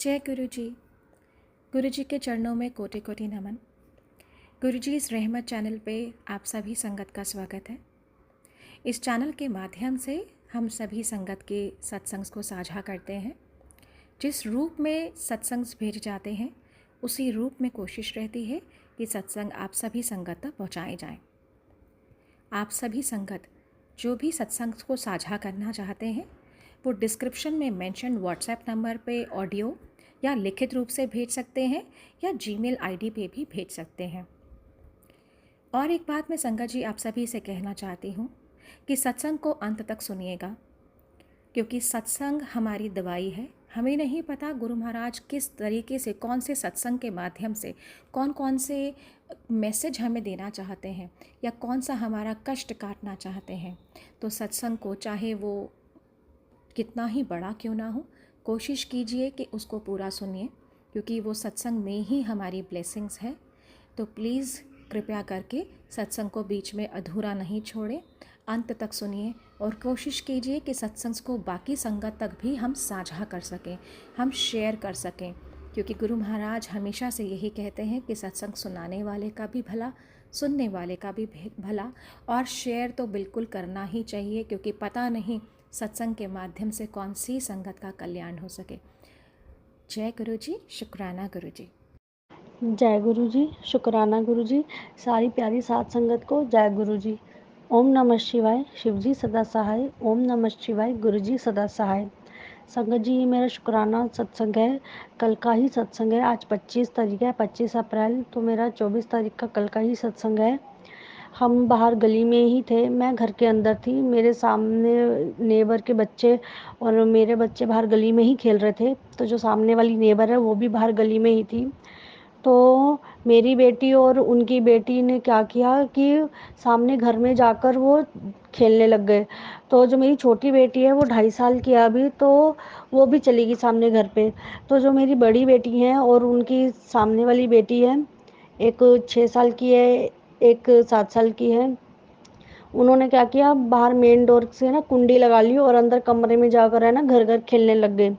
जय गुरु जी। गुरु जी के चरणों में कोटि कोटि नमन। गुरु जी इस रहमत चैनल पे आप सभी संगत का स्वागत है। इस चैनल के माध्यम से हम सभी संगत के सत्संग को साझा करते हैं। जिस रूप में सत्संग भेज जाते हैं उसी रूप में कोशिश रहती है कि सत्संग आप सभी संगत तक पहुँचाए जाएं। आप सभी संगत जो भी सत्संग को साझा करना चाहते हैं वो डिस्क्रिप्शन में मेंशन व्हाट्सएप नंबर पे ऑडियो या लिखित रूप से भेज सकते हैं या जीमेल आईडी पे भी भेज सकते हैं। और एक बात मैं संगत जी आप सभी से कहना चाहती हूँ कि सत्संग को अंत तक सुनिएगा, क्योंकि सत्संग हमारी दवाई है। हमें नहीं पता गुरु महाराज किस तरीके से, कौन से सत्संग के माध्यम से कौन कौन से मैसेज हमें देना चाहते हैं या कौन सा हमारा कष्ट काटना चाहते हैं। तो सत्संग को चाहे वो कितना ही बड़ा क्यों ना हो, कोशिश कीजिए कि उसको पूरा सुनिए, क्योंकि वो सत्संग में ही हमारी ब्लेसिंग्स है। तो प्लीज़ कृपया करके सत्संग को बीच में अधूरा नहीं छोड़ें, अंत तक सुनिए और कोशिश कीजिए कि सत्संग को बाकी संगत तक भी हम साझा कर सकें, हम शेयर कर सकें, क्योंकि गुरु महाराज हमेशा से यही कहते हैं कि सत्संग सुनाने वाले का भी भला, सुनने वाले का भी भला, और शेयर तो बिल्कुल करना ही चाहिए, क्योंकि पता नहीं सत्संग के माध्यम से कौन सी संगत का कल्याण हो सके। जय गुरु जी, शुक्राना गुरु जी। जय गुरु जी, शुक्राना गुरु जी। सारी प्यारी साध संगत को जय गुरु जी। ओम नमः शिवाय, शिव जी सदा सहाय। ओम नमः शिवाय, गुरु जी सदा सहाय। संगत जी, ये मेरा शुक्राना सत्संग है। कल का ही सत्संग है। आज 25 तारीख है, 25 अप्रैल। तो मेरा 24 तारीख का कल का ही सत्संग है। हम बाहर गली में ही थे, मैं घर के अंदर थी। मेरे सामने नेबर के बच्चे और मेरे बच्चे बाहर गली में ही खेल रहे थे। तो जो सामने वाली नेबर है वो भी बाहर गली में ही थी। तो मेरी बेटी और उनकी बेटी ने क्या किया कि सामने घर में जाकर वो खेलने लग गए। तो जो मेरी छोटी बेटी है वो 2.5 साल की है अभी, तो वो भी चली गई सामने घर पे। तो जो मेरी बड़ी बेटी है और उनकी सामने वाली बेटी है, एक 6 साल की है, एक 7 साल की है, उन्होंने क्या किया, बाहर मेन डोर से ना कुंडी लगा ली और अंदर कमरे में जाकर है ना घर घर खेलने लग गए।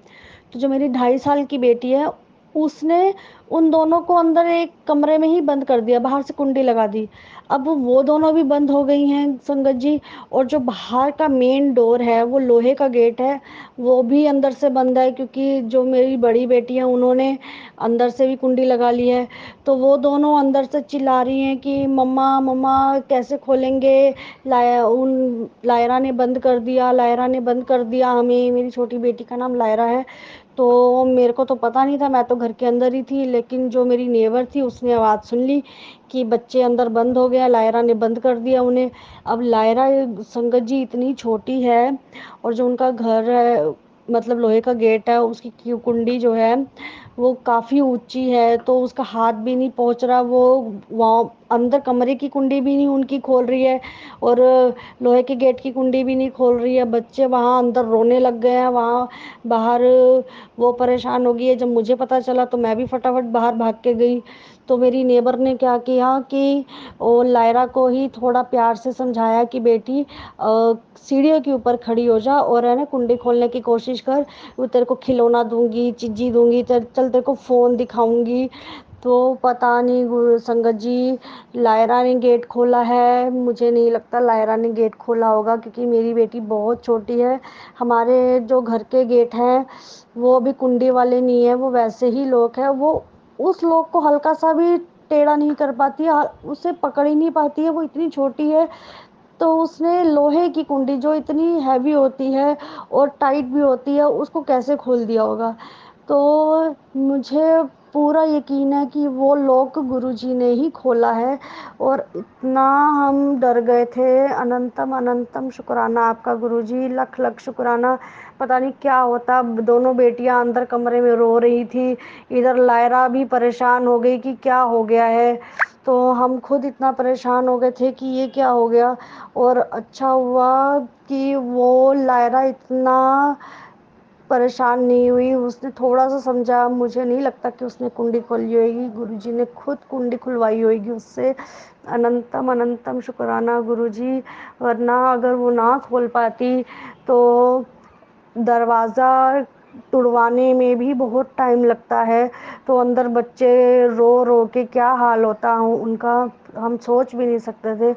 तो जो मेरी 2.5 साल की बेटी है उसने उन दोनों को अंदर एक कमरे में ही बंद कर दिया, बाहर से कुंडी लगा दी। अब वो दोनों भी बंद हो गई हैं संगत जी। और जो बाहर का मेन डोर है वो लोहे का गेट है, वो भी अंदर से बंद है, क्योंकि जो मेरी बड़ी बेटी है उन्होंने अंदर से भी कुंडी लगा ली है। तो वो दोनों अंदर से चिल्ला रही हैं कि मम्मा मम्मा कैसे खोलेंगे, लायरा ने बंद कर दिया, लायरा ने बंद कर दिया हमें। मेरी छोटी बेटी का नाम लायरा है। तो मेरे को तो पता नहीं था, मैं तो घर के अंदर ही थी, लेकिन जो मेरी नेबर थी उसने आवाज़ सुन ली कि बच्चे अंदर बंद हो गया, लायरा ने बंद कर दिया उन्हें। अब लायरा संगत जी इतनी छोटी है, और जो उनका घर है मतलब लोहे का गेट है, उसकी कुंडी जो है वो काफ़ी ऊंची है, तो उसका हाथ भी नहीं पहुंच रहा। वो वहाँ अंदर कमरे की कुंडी भी नहीं उनकी खोल रही है और लोहे के गेट की कुंडी भी नहीं खोल रही है। बच्चे वहाँ अंदर रोने लग गए हैं, वहाँ बाहर वो परेशान हो गई है। जब मुझे पता चला तो मैं भी फटाफट बाहर भाग के गई। तो मेरी नेबर ने क्या किया कि वो लायरा को ही थोड़ा प्यार से समझाया कि बेटी सीढ़ियों के ऊपर खड़ी हो जा और है ना कुंडी खोलने की कोशिश कर, वो तेरे को खिलौना दूंगी, चीज़ी दूंगी, चल तेरे को फ़ोन दिखाऊंगी। तो पता नहीं संगत जी, लायरा ने गेट खोला है? मुझे नहीं लगता लायरा ने गेट खोला होगा, क्योंकि मेरी बेटी बहुत छोटी है। हमारे जो घर के गेट हैं वो भी कुंडी वाले नहीं है, वो वैसे ही लॉक है। वो उस लॉक को हल्का सा भी टेढ़ा नहीं कर पाती है, उसे पकड़ ही नहीं पाती है, वो इतनी छोटी है। तो उसने लोहे की कुंडी जो इतनी हैवी होती है और टाइट भी होती है, उसको कैसे खोल दिया होगा। तो मुझे पूरा यकीन है कि वो लॉक गुरुजी ने ही खोला है। और इतना हम डर गए थे। अनंतम अनंतम शुक्राना आपका गुरुजी, लख लख शुक्राना। पता नहीं क्या होता। दोनों बेटियां अंदर कमरे में रो रही थी, इधर लायरा भी परेशान हो गई कि क्या हो गया है। तो हम खुद इतना परेशान हो गए थे कि ये क्या हो गया। और अच्छा हुआ कि वो लायरा इतना परेशान नहीं हुई, उसने थोड़ा सा समझा। मुझे नहीं लगता कि उसने कुंडी खोली होगी, गुरुजी ने खुद कुंडी खुलवाई होगी उससे। अनंतम अनंतम शुक्राना गुरुजी, वरना अगर वो ना खोल पाती तो दरवाज़ा तुड़वाने में भी बहुत टाइम लगता है, तो अंदर बच्चे रो रो के क्या हाल होता है उनका, हम सोच भी नहीं सकते थे।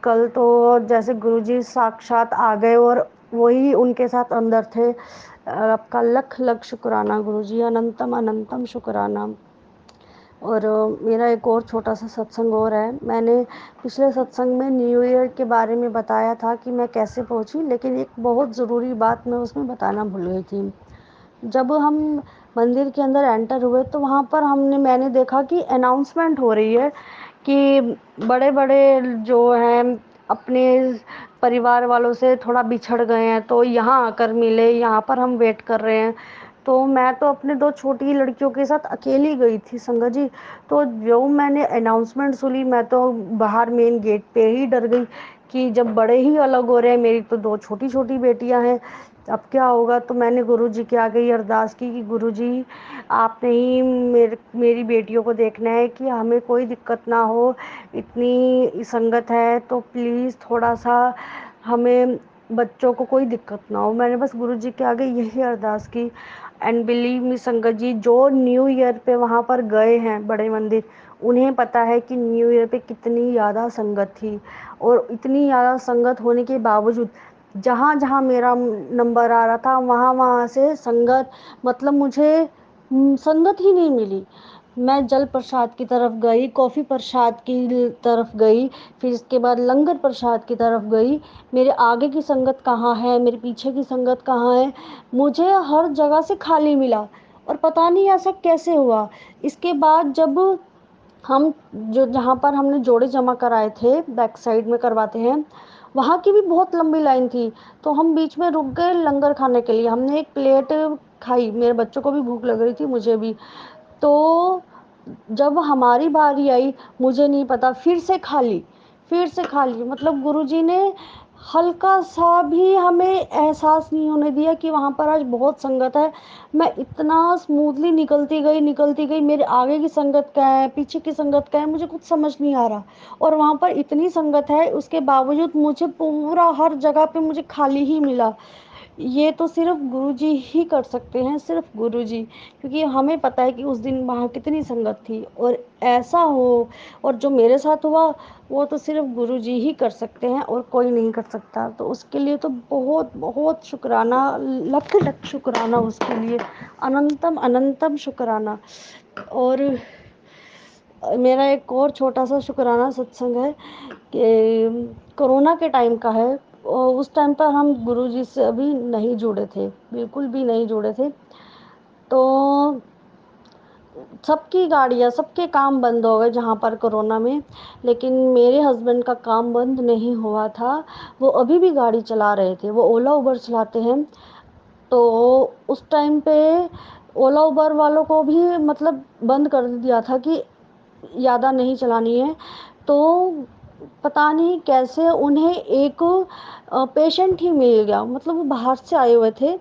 कल तो जैसे गुरुजी साक्षात आ गए और वही उनके साथ अंदर थे। आपका लख लख शुक्राना गुरुजी, अनंतम अनंतम शुक्राना। और मेरा एक और छोटा सा सत्संग और है। मैंने पिछले सत्संग में न्यू ईयर के बारे में बताया था कि मैं कैसे पहुंची, लेकिन एक बहुत ज़रूरी बात मैं उसमें बताना भूल गई थी। जब हम मंदिर के अंदर एंटर हुए तो वहाँ पर मैंने देखा कि अनाउंसमेंट हो रही है कि बड़े बड़े जो हैं अपने परिवार वालों से थोड़ा बिछड़ गए हैं, तो यहाँ आकर मिले, यहाँ पर हम वेट कर रहे हैं। तो मैं तो अपने 2 छोटी लड़कियों के साथ अकेली गई थी संगत जी। तो जो मैंने अनाउंसमेंट सुनी, मैं तो बाहर मेन गेट पे ही डर गई कि जब बड़े ही अलग हो रहे हैं, मेरी तो 2 छोटी छोटी बेटियां हैं, अब क्या होगा। तो मैंने गुरुजी के आगे ही अरदास की कि गुरुजी आपने ही मेरी बेटियों को देखना है कि हमें कोई दिक्कत ना हो, इतनी संगत है तो प्लीज़ थोड़ा सा हमें बच्चों को कोई दिक्कत ना हो। मैंने बस गुरुजी के आगे यही अरदास की। एंड बिलीव मी संगत जी, जो न्यू ईयर पे वहाँ पर गए हैं बड़े मंदिर, उन्हें पता है कि न्यू ईयर पे कितनी ज़्यादा संगत थी। और इतनी ज़्यादा संगत होने के बावजूद जहाँ जहाँ मेरा नंबर आ रहा था, वहाँ वहाँ से संगत, मतलब मुझे संगत ही नहीं मिली। मैं जल प्रसाद की तरफ गई, कॉफ़ी प्रसाद की तरफ गई, फिर इसके बाद लंगर प्रसाद की तरफ गई। मेरे आगे की संगत कहाँ है, मेरे पीछे की संगत कहाँ है, मुझे हर जगह से खाली मिला। और पता नहीं ऐसा कैसे हुआ। इसके बाद जब हम जो जहाँ पर हमने जोड़े जमा कराए थे, बैक साइड में करवाते हैं, वहाँ की भी बहुत लंबी लाइन थी। तो हम बीच में रुक गए लंगर खाने के लिए। हमने एक प्लेट खाई, मेरे बच्चों को भी भूख लग रही थी, मुझे भी। तो जब हमारी बारी आई, मुझे नहीं पता, फिर से खाली, मतलब गुरुजी ने हल्का सा भी हमें एहसास नहीं होने दिया कि वहाँ पर आज बहुत संगत है। मैं इतना स्मूथली निकलती गई, मेरे आगे की संगत क्या है, पीछे की संगत क्या है, मुझे कुछ समझ नहीं आ रहा। और वहाँ पर इतनी संगत है, उसके बावजूद मुझे पूरा हर जगह पे मुझे खाली ही मिला। ये तो सिर्फ गुरुजी ही कर सकते हैं, सिर्फ गुरुजी, क्योंकि हमें पता है कि उस दिन वहाँ कितनी संगत थी और ऐसा हो। और जो मेरे साथ हुआ वो तो सिर्फ गुरुजी ही कर सकते हैं और कोई नहीं कर सकता। तो उसके लिए तो बहुत बहुत शुक्राना, लख लख शुक्राना उसके लिए, अनंतम अनंतम शुक्राना। और मेरा एक और छोटा सा शुक्राना सत्संग है कि कोरोना के टाइम का है। और उस टाइम पर हम गुरुजी से अभी नहीं जुड़े थे, बिल्कुल भी नहीं जुड़े थे। तो सबकी गाड़ियाँ, सबके काम बंद हो गए जहाँ पर कोरोना में, लेकिन मेरे हस्बैंड का काम बंद नहीं हुआ था। वो अभी भी गाड़ी चला रहे थे, वो ओला उबर चलाते हैं। तो उस टाइम पे ओला उबर वालों को भी मतलब बंद कर दिया था कि ज़्यादा नहीं चलानी है। तो पता नहीं कैसे उन्हें एक पेशेंट ही मिल गया, मतलब वो बाहर से आए हुए थे।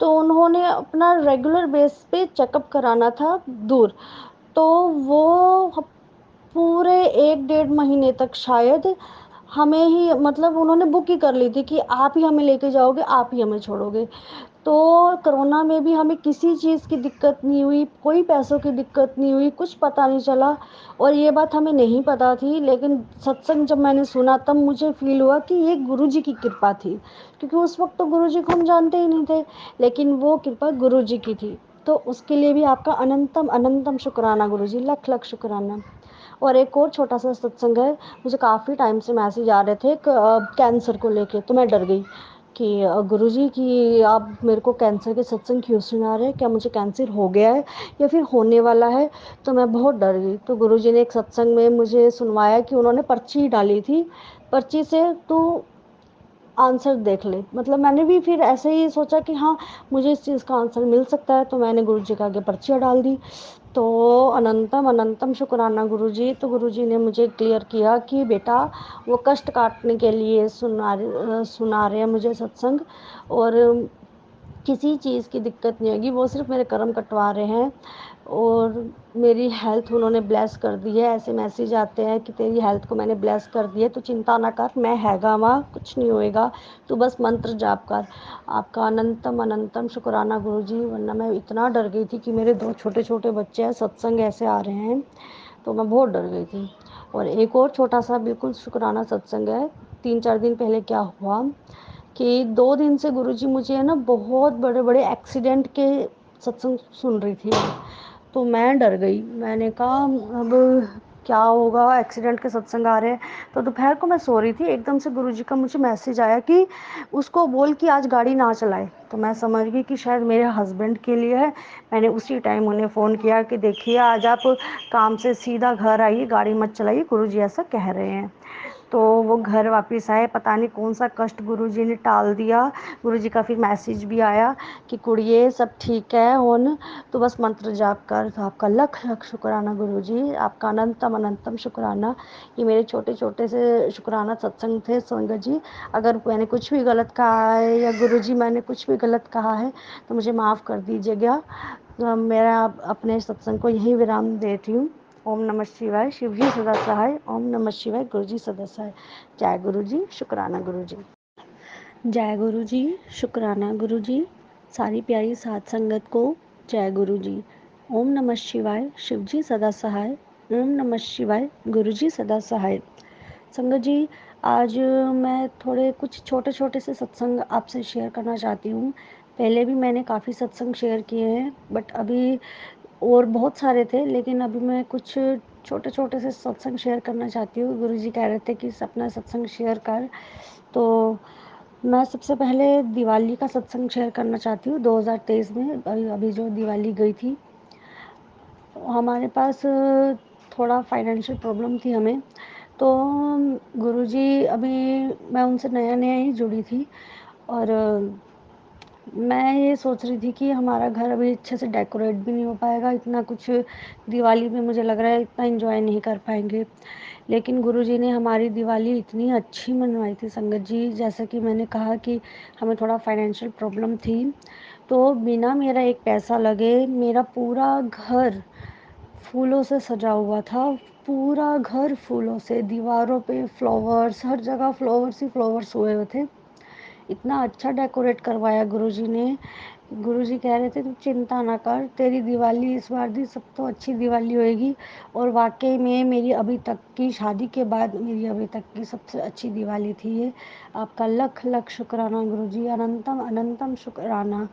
तो उन्होंने अपना रेगुलर बेस पे चेकअप कराना था दूर। तो वो पूरे 1 डेढ़ महीने तक शायद हमें ही, मतलब उन्होंने बुक ही कर ली थी कि आप ही हमें लेके जाओगे, आप ही हमें छोड़ोगे। तो कोरोना में भी हमें किसी चीज़ की दिक्कत नहीं हुई, कोई पैसों की दिक्कत नहीं हुई, कुछ पता नहीं चला। और ये बात हमें नहीं पता थी, लेकिन सत्संग जब मैंने सुना तब मुझे फील हुआ कि ये गुरुजी की कृपा थी, क्योंकि उस वक्त तो गुरुजी को हम जानते ही नहीं थे, लेकिन वो कृपा गुरुजी की थी। तो उसके लिए भी आपका अनंतम अनंतम शुक्राना गुरुजी, लख लख शुक्राना। और एक और छोटा सा सत्संग है। मुझे काफ़ी टाइम से मैसेज आ रहे थे कैंसर को लेके, तो मैं डर गई कि गुरुजी कि आप मेरे को कैंसर के सत्संग क्यों सुना रहे हैं, क्या मुझे कैंसर हो गया है या फिर होने वाला है। तो मैं बहुत डर गई। तो गुरुजी ने एक सत्संग में मुझे सुनवाया कि उन्होंने पर्ची डाली थी, पर्ची से तू आंसर देख ले। मतलब मैंने भी फिर ऐसे ही सोचा कि हाँ, मुझे इस चीज़ का आंसर मिल सकता है, तो मैंने गुरुजी के आगे पर्चियाँ डाल दी। तो अनंतम अनंतम शुक्राना गुरुजी। तो गुरुजी ने मुझे क्लियर किया कि बेटा वो कष्ट काटने के लिए सुना रहे हैं मुझे सत्संग। और किसी चीज़ की दिक्कत नहीं होगी, वो सिर्फ मेरे कर्म कटवा रहे हैं और मेरी हेल्थ उन्होंने ब्लेस कर दी है। ऐसे मैसेज आते हैं कि तेरी हेल्थ को मैंने ब्लेस कर दिया है, तो चिंता ना कर, मैं हैगा वहाँ, कुछ नहीं होएगा, तू बस मंत्र जाप कर। आपका अनंतम अनंतम शुक्राना गुरुजी, वरना मैं इतना डर गई थी कि मेरे 2 छोटे-छोटे बच्चे हैं, सत्संग ऐसे आ रहे हैं, तो मैं बहुत डर गई थी। और एक और छोटा-सा बिल्कुल शुक्राना सत्संग है। 3-4 दिन पहले क्या हुआ कि 2 दिन से गुरुजी मुझे है ना बहुत बड़े-बड़े एक्सीडेंट के सत्संग सुन रही थी। तो मैं डर गई, मैंने कहा अब क्या होगा, एक्सीडेंट के सत्संग आ रहे हैं। तो दोपहर को मैं सो रही थी, एकदम से गुरुजी का मुझे मैसेज आया कि उसको बोल कि आज गाड़ी ना चलाए। तो मैं समझ गई कि शायद मेरे हस्बैंड के लिए है। मैंने उसी टाइम उन्हें फ़ोन किया कि देखिए आज आप काम से सीधा घर आइए, गाड़ी मत चलाइए, गुरुजी ऐसा कह रहे हैं। तो वो घर वापस आए, पता नहीं कौन सा कष्ट गुरुजी ने टाल दिया। गुरुजी का फिर मैसेज भी आया कि कुड़िए सब ठीक है हुन, तो बस मंत्र जाप कर। तो आपका लख लख शुक्राना गुरुजी, आपका अनंतम अनंतम शुक्राना। ये मेरे छोटे छोटे से शुक्राना सत्संग थे संगत जी। अगर मैंने कुछ भी गलत कहा है या गुरुजी मैंने कुछ भी गलत कहा है तो मुझे माफ़ कर दीजिएगा। मेरा अपने सत्संग को यही विराम देती हूँ। ओम नमः शिवाय, शिव जी सदा सहाय। ओम नमः शिवाय, गुरु जी सदा सहाय। जय गुरु जी, शुक्राना गुरु जी। जय गुरु जी, शुक्राना गुरु जी। सारी प्यारी साध संगत को जय गुरु जी। ओम नमः शिवाय, शिव जी सदा सहाय। ओम नमः शिवाय, गुरु जी सदा सहाय। संगत जी, आज मैं थोड़े कुछ छोटे छोटे से सत्संग आपसे शेयर करना चाहती हूँ। पहले भी मैंने काफ़ी सत्संग शेयर किए हैं, बट अभी और बहुत सारे थे, लेकिन अभी मैं कुछ छोटे छोटे से सत्संग शेयर करना चाहती हूँ। गुरुजी कह रहे थे कि अपना सत्संग शेयर कर, तो मैं सबसे पहले दिवाली का सत्संग शेयर करना चाहती हूँ। 2023 में अभी जो दिवाली गई थी, हमारे पास थोड़ा फाइनेंशियल प्रॉब्लम थी हमें। तो गुरुजी, अभी मैं उनसे नया नया ही जुड़ी थी और मैं ये सोच रही थी कि हमारा घर अभी अच्छे से डेकोरेट भी नहीं हो पाएगा, इतना कुछ दिवाली में मुझे लग रहा है इतना एंजॉय नहीं कर पाएंगे। लेकिन गुरुजी ने हमारी दिवाली इतनी अच्छी मनवाई थी संगत जी। जैसा कि मैंने कहा कि हमें थोड़ा फाइनेंशियल प्रॉब्लम थी, तो बिना मेरा एक पैसा लगे मेरा पूरा घर फूलों से सजा हुआ था। पूरा घर फूलों से, दीवारों पे फ्लावर्स, हर जगह फ्लावर्स ही फ्लावर्स हुए हुए थे। इतना अच्छा डेकोरेट करवाया गुरुजी ने। गुरुजी कह रहे थे तू चिंता ना कर, तेरी दिवाली इस बार दी सब तो अच्छी दिवाली होएगी। और वाकई में मेरी अभी तक की शादी के बाद मेरी अभी तक की सबसे अच्छी दिवाली थी ये। आपका लख लख शुक्राना गुरुजी, अनंतम अनंतम शुक्राना।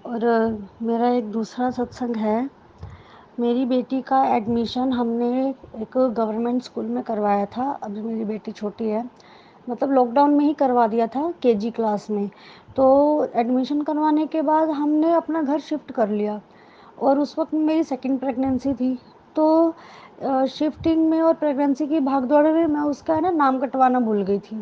और मेरा एक दूसरा सत्संग है। मेरी बेटी का एडमिशन हमने एक गवर्नमेंट स्कूल में करवाया था। अभी मेरी बेटी छोटी है, मतलब लॉकडाउन में ही करवा दिया था, केजी क्लास में। तो एडमिशन करवाने के बाद हमने अपना घर शिफ्ट कर लिया और उस वक्त मेरी सेकंड प्रेगनेंसी थी। तो शिफ्टिंग में और प्रेगनेंसी की भागदौड़ में मैं उसका है ना नाम कटवाना भूल गई थी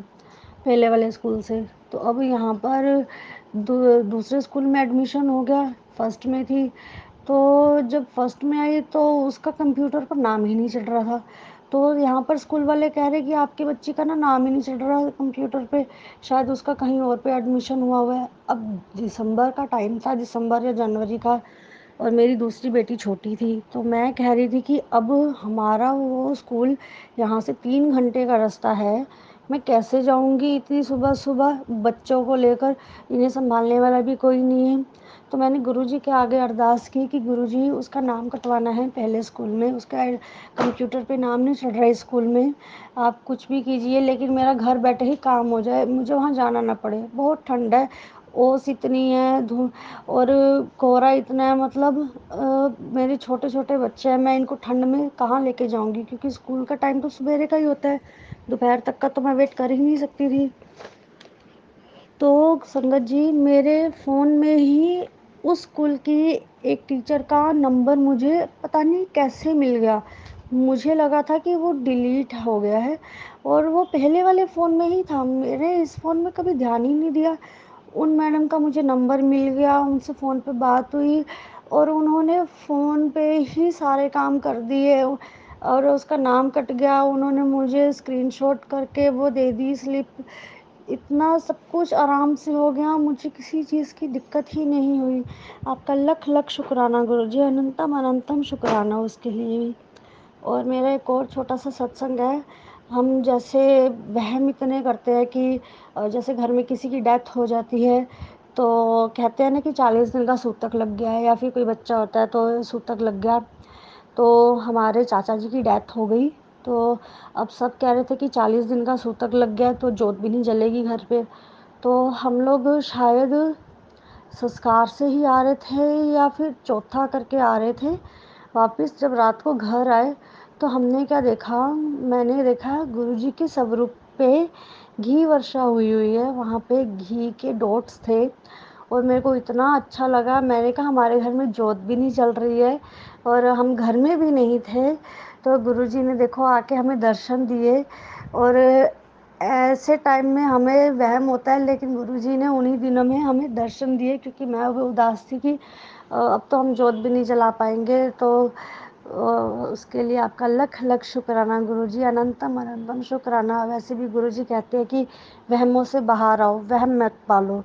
पहले वाले स्कूल से। तो अब यहाँ पर दूसरे स्कूल में एडमिशन हो गया, फर्स्ट में थी। तो जब फर्स्ट में आई तो उसका कंप्यूटर पर नाम ही नहीं चढ़ रहा था। तो यहाँ पर स्कूल वाले कह रहे कि आपकी बच्ची का ना नाम ही नहीं चढ़ रहा कंप्यूटर पे, शायद उसका कहीं और पे एडमिशन हुआ हुआ है। अब दिसंबर का टाइम था, दिसंबर या जनवरी का, और मेरी दूसरी बेटी छोटी थी। तो मैं कह रही थी कि अब हमारा वो स्कूल यहाँ से 3 घंटे का रास्ता है, मैं कैसे जाऊँगी इतनी सुबह सुबह बच्चों को लेकर, इन्हें संभालने वाला भी कोई नहीं है। तो मैंने गुरुजी के आगे अरदास की कि गुरुजी उसका नाम कटवाना है पहले स्कूल में, उसका कंप्यूटर पे नाम नहीं चढ़ रहा है स्कूल में, आप कुछ भी कीजिए लेकिन मेरा घर बैठे ही काम हो जाए, मुझे वहाँ जाना ना पड़े। बहुत ठंड है, ओस इतनी है, और कोहरा इतना है, मतलब मेरे छोटे छोटे बच्चे हैं, मैं इनको ठंड में कहाँ लेके जाऊँगी, क्योंकि स्कूल का टाइम तो सवेरे का ही होता है, दोपहर तक का तो मैं वेट कर ही नहीं सकती थी। तो संगत जी, मेरे फ़ोन में ही उस स्कूल की एक टीचर का नंबर मुझे पता नहीं कैसे मिल गया। मुझे लगा था कि वो डिलीट हो गया है और वो पहले वाले फ़ोन में ही था, मेरे इस फ़ोन में कभी ध्यान ही नहीं दिया। उन मैडम का मुझे नंबर मिल गया, उनसे फ़ोन पे बात हुई और उन्होंने फ़ोन पे ही सारे काम कर दिए और उसका नाम कट गया। उन्होंने मुझे स्क्रीनशॉट करके वो दे दी स्लिप इतना सब कुछ आराम से हो गया, मुझे किसी चीज़ की दिक्कत ही नहीं हुई। आपका लख लख शुक्राना गुरुजी, अनंतम अनंतम शुक्राना उसके लिए भी। और मेरा एक और छोटा सा सत्संग है। हम जैसे वहम इतने करते हैं कि जैसे घर में किसी की डेथ हो जाती है तो कहते हैं ना कि 40 दिन का सूतक लग गया है, या फिर कोई बच्चा होता है तो सूतक लग गया। तो हमारे चाचा जी की डेथ हो गई, तो अब सब कह रहे थे कि 40 दिन का सूतक लग गया तो जोत भी नहीं जलेगी घर पे। तो हम लोग शायद संस्कार से ही आ रहे थे या फिर चौथा करके आ रहे थे वापस। जब रात को घर आए तो हमने क्या देखा, मैंने देखा गुरुजी के स्वरूप पे घी वर्षा हुई हुई है, वहाँ पे घी के डॉट्स थे। और मेरे को इतना अच्छा लगा, मैंने कहा हमारे घर में जोत भी नहीं चल रही है और हम घर में भी नहीं थे, तो गुरुजी ने देखो आके हमें दर्शन दिए। और ऐसे टाइम में हमें वहम होता है, लेकिन गुरुजी ने उन्हीं दिनों में हमें दर्शन दिए, क्योंकि मैं वो उदास थी कि अब तो हम जोत भी नहीं जला पाएंगे। तो उसके लिए आपका लख लख शुक्राना गुरुजी, अनंतम अनंतम शुक्राना। वैसे भी गुरुजी कहते हैं कि वहमों से बाहर आओ, वहम मत पालो।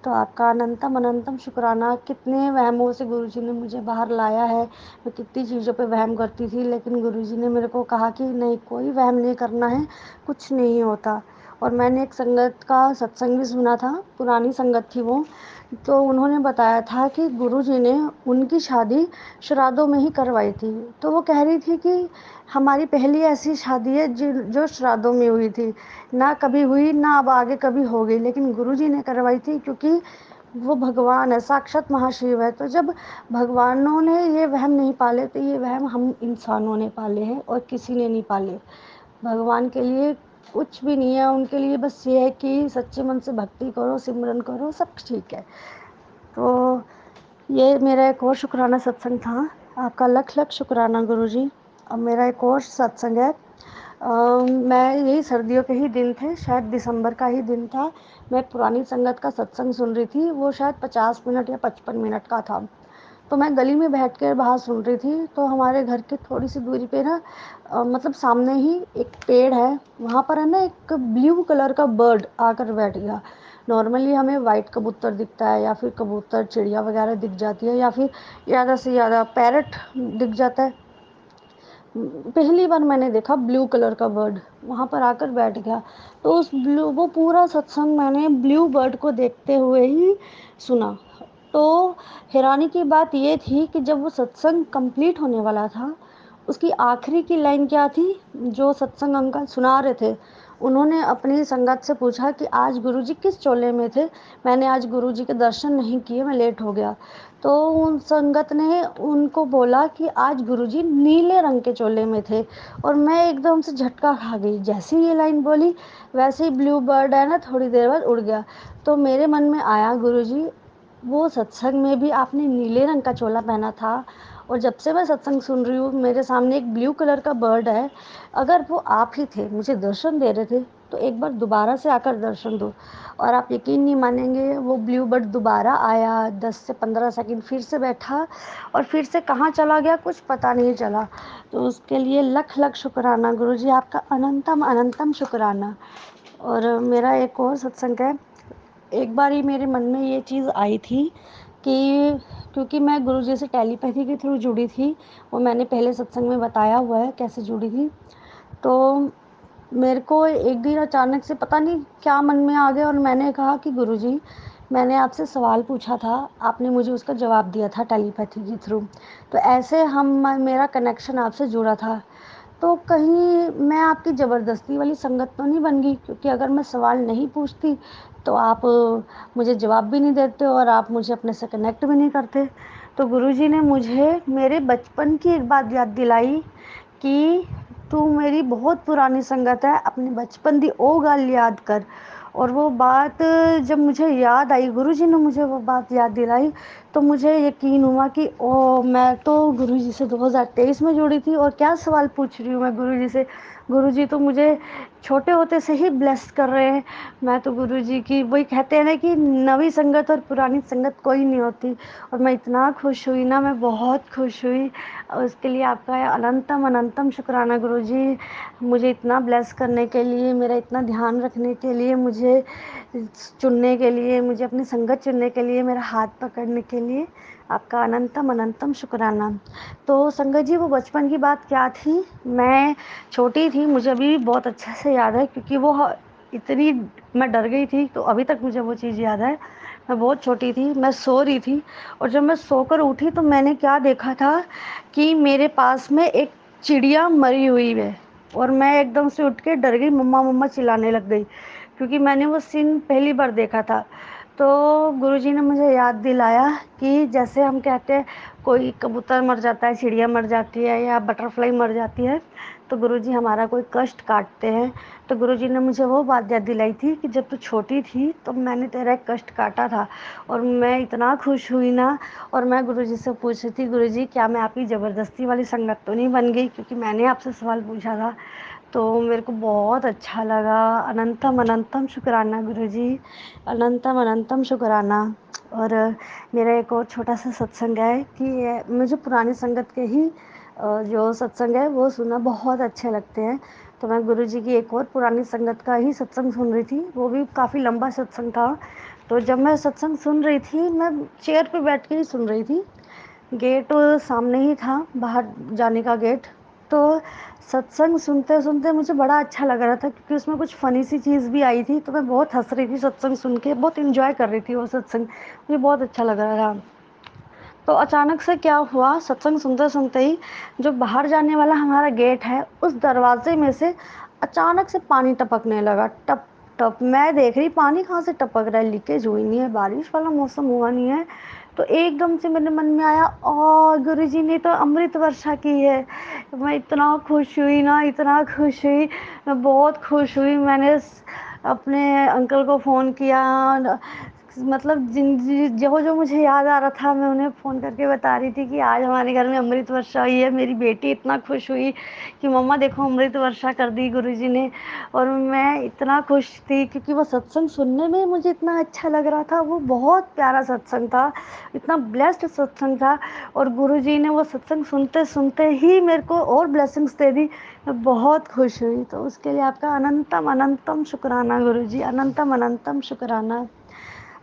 तो आपका अनंतम अनंतम शुक्राना। कितने वहमों से गुरुजी ने मुझे बाहर लाया है। मैं कितनी चीज़ों पे वहम करती थी, लेकिन गुरुजी ने मेरे को कहा कि नहीं, कोई वहम नहीं करना है, कुछ नहीं होता। और मैंने एक संगत का सत्संग भी सुना था, पुरानी संगत थी वो, तो उन्होंने बताया था कि गुरुजी ने उनकी शादी श्राद्धों में ही करवाई थी। तो वो कह रही थी कि हमारी पहली ऐसी शादी है जो श्राद्धों में हुई थी, ना कभी हुई ना अब आगे कभी होगी, लेकिन गुरुजी ने करवाई थी, क्योंकि वो भगवान है, साक्षात महाशिव है। तो जब भगवानों ने ये वहम नहीं पाले तो ये वहम हम इंसानों ने पाले हैं और किसी ने नहीं पाले। भगवान के लिए कुछ भी नहीं है, उनके लिए बस ये है कि सच्चे मन से भक्ति करो, सिमरन करो, सब ठीक है। तो ये मेरा एक और शुक्राना सत्संग था। आपका लख लख शुक्राना गुरुजी। अब मेरा एक और सत्संग है। मैं यही सर्दियों के ही दिन थे, शायद दिसंबर का ही दिन था। मैं पुरानी संगत का सत्संग सुन रही थी, वो शायद 50 मिनट या 55 मिनट का था। तो मैं गली में बैठ कर बाहर सुन रही थी, तो हमारे घर के थोड़ी सी दूरी पे ना मतलब सामने ही एक पेड़ है, वहाँ पर है ना एक ब्लू कलर का बर्ड आकर बैठ गया। नॉर्मली हमें वाइट कबूतर दिखता है, या फिर कबूतर चिड़िया वगैरह दिख जाती है, या फिर ज़्यादा से ज़्यादा पैरट दिख जाता है। पहली बार मैंने देखा ब्लू कलर का बर्ड वहाँ पर आकर बैठ गया। तो उस ब्लू वो पूरा सत्संग मैंने ब्लू बर्ड को देखते हुए ही सुना। तो हैरानी की बात ये थी कि जब वो सत्संग कंप्लीट होने वाला था, उसकी आखिरी की लाइन क्या थी, जो सत्संग अंकल सुना रहे थे, उन्होंने अपनी संगत से पूछा कि आज गुरुजी किस चोले में थे। मैंने आज गुरुजी के दर्शन नहीं किए, मैं लेट हो गया। तो उन संगत ने उनको बोला कि आज गुरुजी नीले रंग के चोले में थे। और मैं एकदम से झटका खा गई, जैसे ही ये लाइन बोली वैसे ही ब्लू बर्ड है ना थोड़ी देर बाद उड़ गया। तो मेरे मन में आया, गुरुजी वो सत्संग में भी आपने नीले रंग का चोला पहना था, और जब से मैं सत्संग सुन रही हूँ मेरे सामने एक ब्लू कलर का बर्ड है। अगर वो आप ही थे, मुझे दर्शन दे रहे थे, तो एक बार दोबारा से आकर दर्शन दो। और आप यकीन नहीं मानेंगे, वो ब्लू बर्ड दोबारा आया, 10 से 15 सेकंड फिर से बैठा और फिर से कहाँ चला गया कुछ पता नहीं चला। तो उसके लिए लख लख शुक्राना गुरुजी, आपका अनंतम अनंतम शुक्राना। और मेरा एक और सत्संग है। एक बार ही मेरे मन में ये चीज़ आई थी कि क्योंकि मैं गुरुजी से टेलीपैथी के थ्रू जुड़ी थी, वो मैंने पहले सत्संग में बताया हुआ है कैसे जुड़ी थी। तो मेरे को एक दिन अचानक से पता नहीं क्या मन में आ गया और मैंने कहा कि गुरुजी, मैंने आपसे सवाल पूछा था, आपने मुझे उसका जवाब दिया था टेलीपैथी के थ्रू। तो ऐसे मेरा कनेक्शन आपसे जुड़ा था। तो कहीं मैं आपकी ज़बरदस्ती वाली संगत तो नहीं बन गई, क्योंकि अगर मैं सवाल नहीं पूछती तो आप मुझे जवाब भी नहीं देते और आप मुझे अपने से कनेक्ट भी नहीं करते। तो गुरुजी ने मुझे मेरे बचपन की एक बात याद दिलाई कि तू मेरी बहुत पुरानी संगत है, अपने बचपन दी ओ गल याद कर। और वो बात जब मुझे याद आई, गुरुजी ने मुझे वो बात याद दिलाई, तो मुझे यकीन हुआ कि ओ मैं तो गुरुजी से 2023 में जुड़ी थी और क्या सवाल पूछ रही हूँ मैं गुरुजी से। गुरुजी तो मुझे छोटे होते से ही ब्लेस कर रहे हैं। मैं तो गुरुजी की वही कहते हैं ना कि नवी संगत और पुरानी संगत कोई नहीं होती। और मैं इतना खुश हुई ना, मैं बहुत खुश हुई। और उसके लिए आपका अनंतम अनंतम शुक्राना गुरुजी, मुझे इतना ब्लेस करने के लिए, मेरा इतना ध्यान रखने के लिए, मुझे चुनने के लिए, मुझे अपनी संगत चुनने के लिए, मेरा हाथ पकड़ने के लिए आपका अनंतम अनंतम शुक्राना। तो संगत जी, वो बचपन की बात क्या थी, मैं छोटी थी, मुझे अभी भी बहुत अच्छे से याद है, क्योंकि वो इतनी मैं डर गई थी तो अभी तक मुझे वो चीज़ याद है। मैं बहुत छोटी थी, मैं सो रही थी और जब मैं सोकर उठी तो मैंने क्या देखा था कि मेरे पास में एक चिड़िया मरी हुई है। और मैं एकदम से उठ के डर गई, मम्मा मम्मा चिल्लाने लग गई, क्योंकि मैंने वो सीन पहली बार देखा था। तो गुरुजी ने मुझे याद दिलाया कि जैसे हम कहते हैं कोई कबूतर मर जाता है, चिड़िया मर जाती है या बटरफ्लाई मर जाती है, तो गुरुजी हमारा कोई कष्ट काटते हैं। तो गुरुजी ने मुझे वो बात याद दिलाई थी कि जब तू छोटी थी तो मैंने तेरा एक कष्ट काटा था। और मैं इतना खुश हुई ना, और मैं गुरुजी से पूछ रही थी, गुरुजी क्या मैं आपकी ज़बरदस्ती वाली संगत तो नहीं बन गई, क्योंकि मैंने आपसे सवाल पूछा था। तो मेरे को बहुत अच्छा लगा। अनंतम अनंतम शुक्राना गुरुजी, अनंतम अनंतम शुक्राना। और मेरा एक और छोटा सा सत्संग है कि मुझे पुरानी संगत के ही जो सत्संग है वो सुनना बहुत अच्छे लगते हैं। तो मैं गुरुजी की एक और पुरानी संगत का ही सत्संग सुन रही थी, वो भी काफ़ी लंबा सत्संग था। तो जब मैं सत्संग सुन रही थी, मैं चेयर पे बैठ के ही सुन रही थी, गेट सामने ही था, बाहर जाने का गेट। तो सत्संग सुनते सुनते मुझे बड़ा अच्छा लग रहा था, क्योंकि उसमें कुछ फ़नी सी चीज़ भी आई थी, तो मैं बहुत हंस रही थी सत्संग सुन के, बहुत इन्जॉय कर रही थी वो सत्संग, मुझे बहुत अच्छा लग रहा था। तो अचानक से क्या हुआ, सत्संग सुनते सुनते ही जो बाहर जाने वाला हमारा गेट है, उस दरवाजे में से अचानक से पानी टपकने लगा, टप टप। मैं देख रही पानी कहाँ से टपक रहा है, लीकेज हुई नहीं है, बारिश वाला मौसम हुआ नहीं है। तो एकदम से मेरे मन में आया, गुरुजी ने तो अमृत वर्षा की है। मैं इतना खुश हुई ना, इतना खुश हुई, मैं बहुत खुश हुई। मैंने अपने अंकल को फ़ोन किया, मतलब जो जो मुझे याद आ रहा था मैं उन्हें फ़ोन करके बता रही थी कि आज हमारे घर में अमृत वर्षा हुई है। मेरी बेटी इतना खुश हुई कि मम्मा देखो अमृत वर्षा कर दी गुरुजी ने। और मैं इतना खुश थी क्योंकि वो सत्संग सुनने में मुझे इतना अच्छा लग रहा था, वो बहुत प्यारा सत्संग था, इतना ब्लेस्ड सत्संग था। और गुरुजी ने वो सत्संग सुनते सुनते ही मेरे को और ब्लेसिंग्स दे दी, मैं बहुत खुश हुई। तो उसके लिए आपका अनंतम अनंतम शुक्राना गुरुजी, अनंतम अनंतम शुक्राना।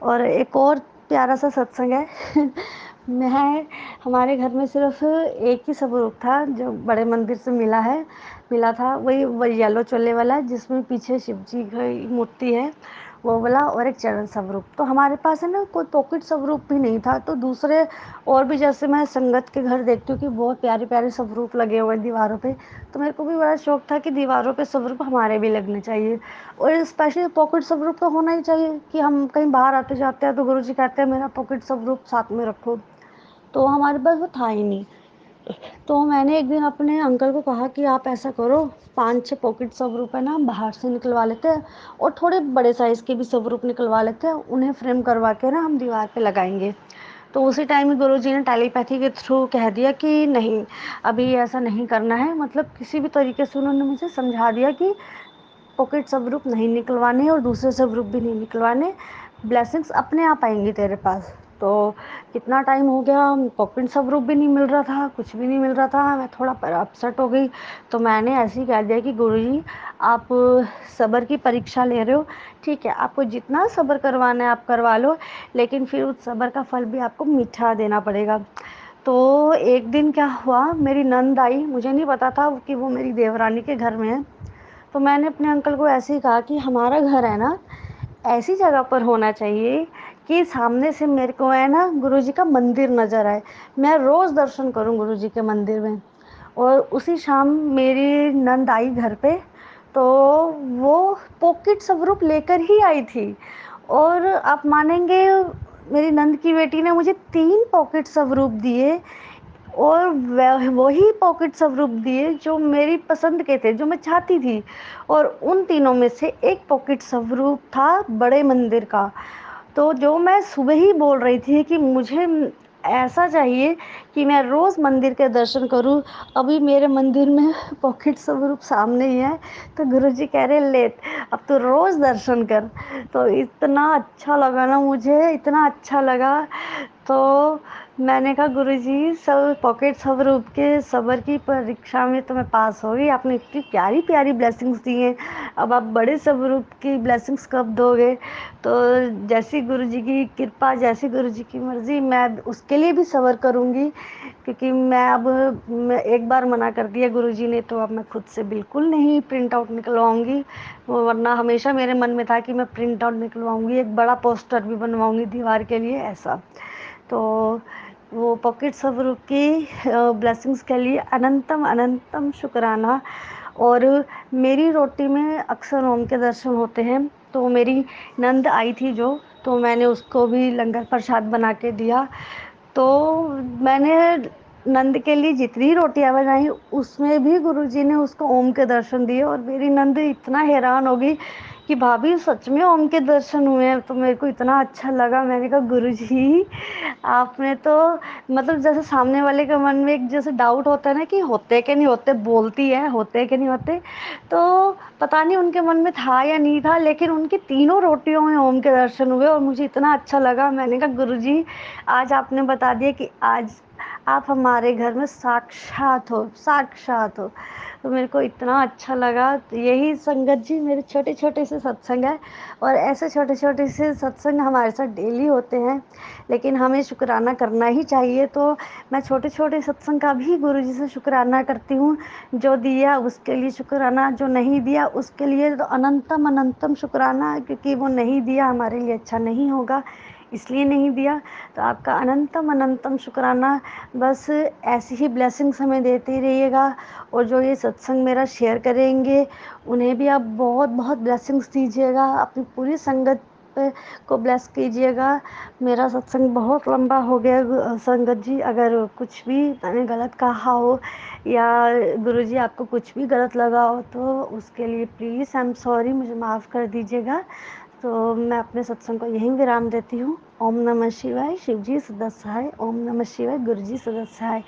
और एक और प्यारा सा सत्संग है मैं हमारे घर में सिर्फ एक ही स्वरूप था जो बड़े मंदिर से मिला था, वही येलो चोले वाला, जिसमें पीछे शिव जी की मूर्ति है, वो वाला, और एक चरण स्वरूप। तो हमारे पास है ना कोई पॉकेट स्वरूप भी नहीं था। तो दूसरे और भी जैसे मैं संगत के घर देखती हूँ कि बहुत प्यारे प्यारे स्वरूप लगे हुए हैं दीवारों पे, तो मेरे को भी बड़ा शौक था कि दीवारों पे स्वरूप हमारे भी लगने चाहिए, और स्पेशली पॉकेट स्वरूप तो होना ही चाहिए कि हम कहीं बाहर आते जाते हैं तो गुरुजी कहते हैं मेरा पॉकेट स्वरूप साथ में रखो। तो हमारे पास वो था ही नहीं। तो मैंने एक दिन अपने अंकल को कहा कि आप ऐसा करो, 5-6 पॉकेट स्वरूप है ना हम बाहर से निकलवा लेते हैं, और थोड़े बड़े साइज़ के भी स्वरूप निकलवा लेते हैं, उन्हें फ्रेम करवा के ना हम दीवार पे लगाएंगे। तो उसी टाइम में गुरुजी ने टेलीपैथी के थ्रू कह दिया कि नहीं, अभी ऐसा नहीं करना है। मतलब किसी भी तरीके से उन्होंने मुझे समझा दिया कि पॉकेट स्वरूप नहीं निकलवाने और दूसरे स्वरूप भी नहीं निकलवाने, ब्लेसिंग्स अपने आप आएंगी तेरे पास। तो कितना टाइम हो गया, पॉकेट स्वरूप भी नहीं मिल रहा था, कुछ भी नहीं मिल रहा था, मैं थोड़ा अपसेट हो गई। तो मैंने ऐसे ही कह दिया कि गुरुजी आप सब्र की परीक्षा ले रहे हो, ठीक है, आपको जितना सब्र करवाना है आप करवा लो, लेकिन फिर उस सब्र का फल भी आपको मीठा देना पड़ेगा। तो एक दिन क्या हुआ, मेरी नंद आई, मुझे नहीं पता था कि वो मेरी देवरानी के घर में है। तो मैंने अपने अंकल को ऐसे ही कहा कि हमारा घर है ना ऐसी जगह पर होना चाहिए कि सामने से मेरे को है ना गुरुजी का मंदिर नज़र आए, मैं रोज़ दर्शन करूं गुरुजी के मंदिर में। और उसी शाम मेरी नंद आई घर पे, तो वो पॉकेट स्वरूप लेकर ही आई थी। और आप मानेंगे, मेरी नंद की बेटी ने मुझे 3 पॉकेट स्वरूप दिए, और वही पॉकेट स्वरूप दिए जो मेरी पसंद के थे, जो मैं चाहती थी। और उन तीनों में से एक पॉकेट स्वरूप था बड़े मंदिर का। तो जो मैं सुबह ही बोल रही थी कि मुझे ऐसा चाहिए कि मैं रोज़ मंदिर के दर्शन करूँ। अभी मेरे मंदिर में पॉकेट स्वरूप सामने ही है, तो गुरुजी कह रहे ले अब तू रोज़ दर्शन कर। तो इतना अच्छा लगा ना मुझे, इतना अच्छा लगा। तो मैंने कहा गुरुजी सब पॉकेट स्वरूप के सबर की परीक्षा में तो मैं पास हो गई, आपने इतनी प्यारी प्यारी ब्लेसिंग्स दी हैं, अब आप बड़े स्वरूप की ब्लेसिंग्स कब दोगे? तो जैसी गुरुजी की कृपा, जैसी गुरुजी की मर्ज़ी, मैं उसके लिए भी सब्र करूँगी, क्योंकि मैं एक बार मना कर दिया गुरुजी ने, तो अब मैं खुद से बिल्कुल नहीं प्रिंट आउट निकलवाऊँगी। वरना हमेशा मेरे मन में था कि मैं प्रिंट आउट निकलवाऊँगी, एक बड़ा पोस्टर भी बनवाऊँगी दीवार के लिए, ऐसा। तो वो पॉकेट स्वरूप की ब्लेसिंग्स के लिए अनंतम अनंतम शुक्राना। और मेरी रोटी में अक्सर ओम के दर्शन होते हैं, तो मेरी नंद आई थी जो, तो मैंने उसको भी लंगर प्रसाद बना के दिया। तो मैंने नंद के लिए जितनी रोटियां बनाई, उसमें भी गुरुजी ने उसको ओम के दर्शन दिए, और मेरी नंद इतना हैरान हो गई कि भाभी सच में ओम के दर्शन हुए हैं। तो मेरे को इतना अच्छा लगा, मैंने कहा गुरुजी आपने तो, मतलब जैसे सामने वाले के मन में एक जैसे डाउट होता है ना कि होते कि नहीं होते, बोलती है होते कि नहीं होते, तो पता नहीं उनके मन में था या नहीं था, लेकिन उनकी तीनों रोटियों में ओम के दर्शन हुए और मुझे इतना अच्छा लगा। मैंने कहा गुरुजी आज आपने बता दिया कि आज आप हमारे घर में साक्षात हो, साक्षात हो। तो मेरे को इतना अच्छा लगा। तो यही संगत जी मेरे छोटे छोटे से सत्संग है, और ऐसे छोटे छोटे से सत्संग हमारे साथ डेली होते हैं, लेकिन हमें शुक्राना करना ही चाहिए। तो मैं छोटे छोटे सत्संग का भी गुरुजी से शुक्राना करती हूँ। जो दिया उसके लिए शुक्राना, जो नहीं दिया उसके लिए तो अनंतम अनंतम शुक्राना, क्योंकि वो नहीं दिया हमारे लिए अच्छा नहीं होगा, इसलिए नहीं दिया। तो आपका अनंतम अनंतम शुक्राना। बस ऐसी ही ब्लेसिंग्स हमें देते रहिएगा, और जो ये सत्संग मेरा शेयर करेंगे उन्हें भी आप बहुत बहुत ब्लेसिंग्स दीजिएगा, अपनी पूरी संगत को ब्लेस कीजिएगा। मेरा सत्संग बहुत लंबा हो गया संगत जी, अगर कुछ भी मैंने गलत कहा हो या गुरुजी आपको कुछ भी गलत लगा हो, तो उसके लिए प्लीज़ आई एम सॉरी, मुझे माफ़ कर दीजिएगा। तो मैं अपने सत्संग को यहीं विराम देती हूँ। ओम नमः शिवाय, शिवजी सदा सहाय। ओम नमः शिवाय, गुरुजी सदा सहाय।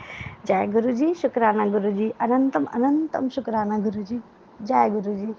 जय गुरुजी, शुक्राना गुरुजी, अनंतम अनंतम शुक्राना गुरुजी। जय गुरुजी।